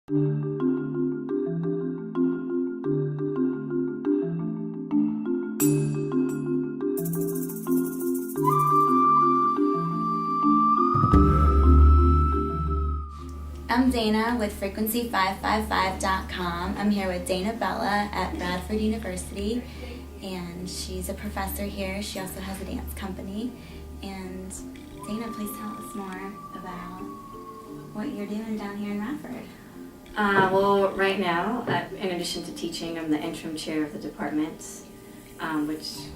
I'm Dana with Frequency555.com. I'm here with Dana Bella at Radford University, and she's a professor here. She also has a dance company. And Dana, please tell us more about what you're doing down here in Radford. Well, right now, in addition to teaching, I'm the interim chair of the department, which is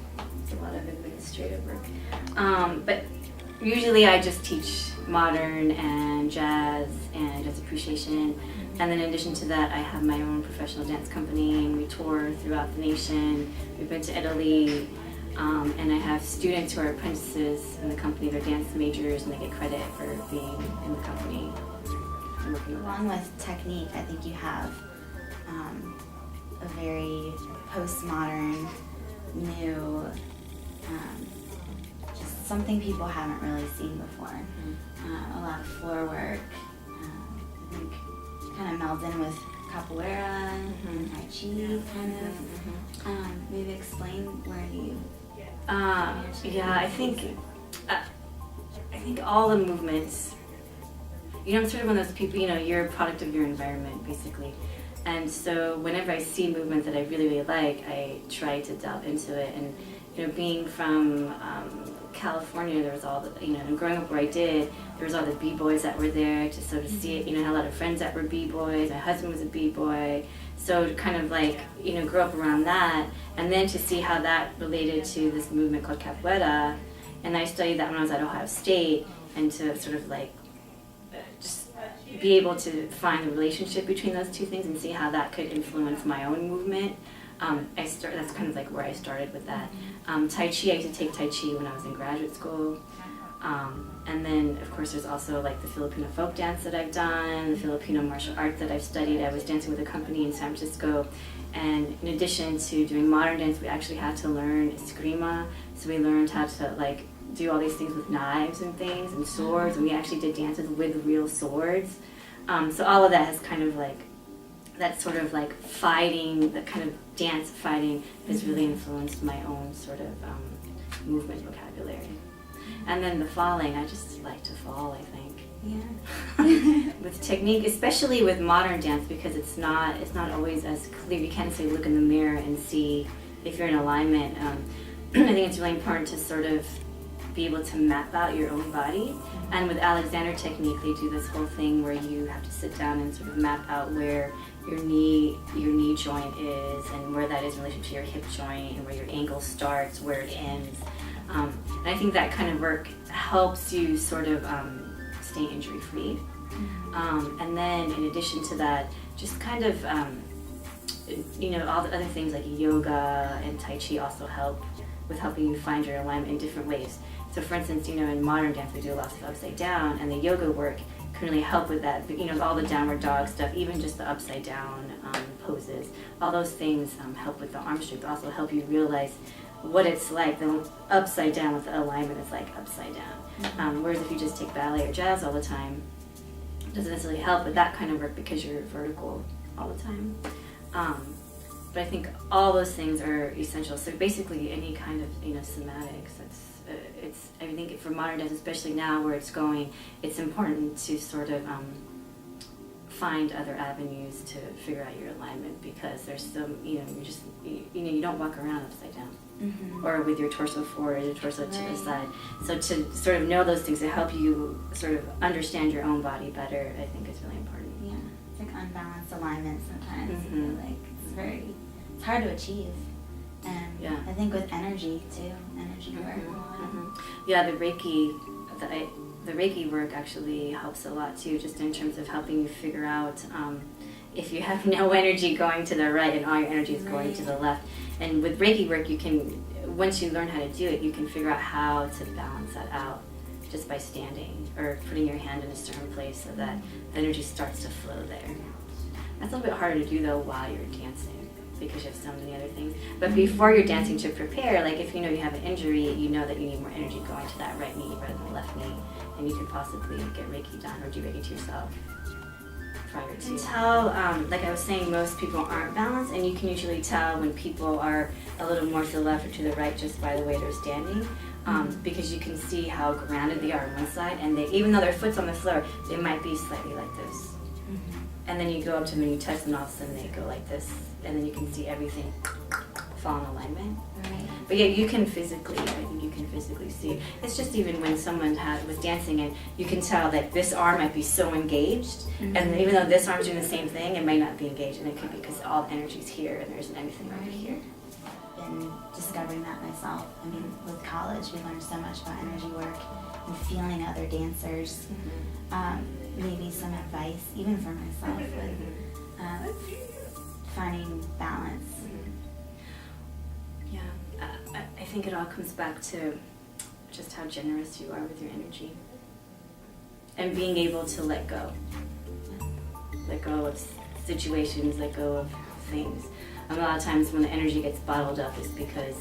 a lot of administrative work. But usually I just teach modern and jazz and jazz appreciation. And then in addition to that, I have my own professional dance company, and we tour throughout the nation. We've been to Italy, and I have students who are apprentices in the company. They're dance majors, and they get credit for being in the company. Along with technique, I think you have a very postmodern, new, just something people haven't really seen before. A lot of floor work, I think kind of melds in with capoeira and tai chi, kind of. Maybe explain where you... Yeah, I think all the movements, I'm sort of one of those people, you're a product of your environment, basically. And so whenever I see movement that I really, really like, I try to delve into it. And, being from California, there was all the, and growing up where I did, there was all the b-boys that were there to sort of see it. I had a lot of friends that were b-boys. My husband was a b-boy. So to kind of grow up around that, and then to see how that related to this movement called capoeira. And I studied that when I was at Ohio State, and to sort of just be able to find the relationship between those two things and see how that could influence my own movement. That's kind of where I started with that. Tai Chi, I used to take Tai Chi when I was in graduate school. And then, of course, there's also the Filipino folk dance that I've done, the Filipino martial arts that I've studied. I was dancing with a company in San Francisco. And in addition to doing modern dance, we actually had to learn eskrima. So we learned how to do all these things with knives and things and swords. And we actually did dances with real swords. So all of that has kind of that sort of fighting, that kind of dance fighting has really influenced my own sort of movement vocabulary. And then the falling, I just like to fall, I think. Yeah. With technique, especially with modern dance, because it's not always as clear. You can't say look in the mirror and see if you're in alignment. I think it's really important to sort of be able to map out your own body. And with Alexander technique, they do this whole thing where you have to sit down and sort of map out where your knee joint is, and where that is in relation to your hip joint, and where your ankle starts, where it ends. And I think that kind of work helps you sort of stay injury-free. And then in addition to that, just kind of, all the other things like yoga and Tai Chi also help with helping you find your alignment in different ways. So for instance, in modern dance we do lots of upside down, and the yoga work can really help with that. All the downward dog stuff, even just the upside down poses, all those things help with the arm strength, also help you realize what it's like. The upside down with the alignment is like upside down. Whereas if you just take ballet or jazz all the time, it doesn't necessarily help with that kind of work because you're vertical all the time. But I think all those things are essential. So basically any kind of somatics, I think for modern dance, especially now where it's going, it's important to sort of find other avenues to figure out your alignment, because there's some, you don't walk around upside down or with your torso forward or your torso to the side. So to sort of know those things to help you sort of understand your own body better, I think is really important. Yeah, it's unbalanced alignment sometimes. It's hard to achieve. And I think with energy too, energy work. Yeah, the Reiki work actually helps a lot too, just in terms of helping you figure out if you have no energy going to the right and all your energy is going to the left. And with Reiki work, you can, once you learn how to do it, you can figure out how to balance that out just by standing or putting your hand in a certain place so that the energy starts to flow there. That's a little bit harder to do though while you're dancing, because you have so many other things. But before you're dancing, to prepare, if you have an injury, you know that you need more energy going to that right knee rather than the left knee, and you could possibly get Reiki done or do Reiki to yourself prior to. You You can tell, like I was saying, most people aren't balanced, and you can usually tell when people are a little more to the left or to the right just by the way they're standing. Because you can see how grounded they are on one side, and they, even though their foot's on the floor, they might be slightly like this. And then you go up to them and you touch them, all of a sudden they go like this, and then you can see everything fall in alignment. Right. But yeah, you can physically, I think you can physically see. It's just even when someone was dancing, and you can tell that this arm might be so engaged, and even though this arm's doing the same thing, it might not be engaged, and it could be because all the energy's here and there isn't anything over here. Been discovering that myself. I mean, with college, we learned so much about energy work and feeling other dancers. Maybe some advice, even for myself, with finding balance. Yeah, I think it all comes back to just how generous you are with your energy and being able to let go. Let go of situations, let go of things. A lot of times when the energy gets bottled up is because,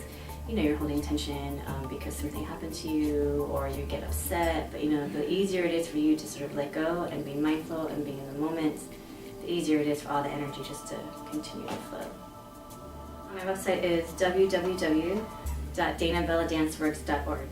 you know, you're holding tension because something happened to you or you get upset. But, you know, the easier it is for you to sort of let go and be mindful and be in the moment, the easier it is for all the energy just to continue to flow. My website is www.danahbelladanceworks.org.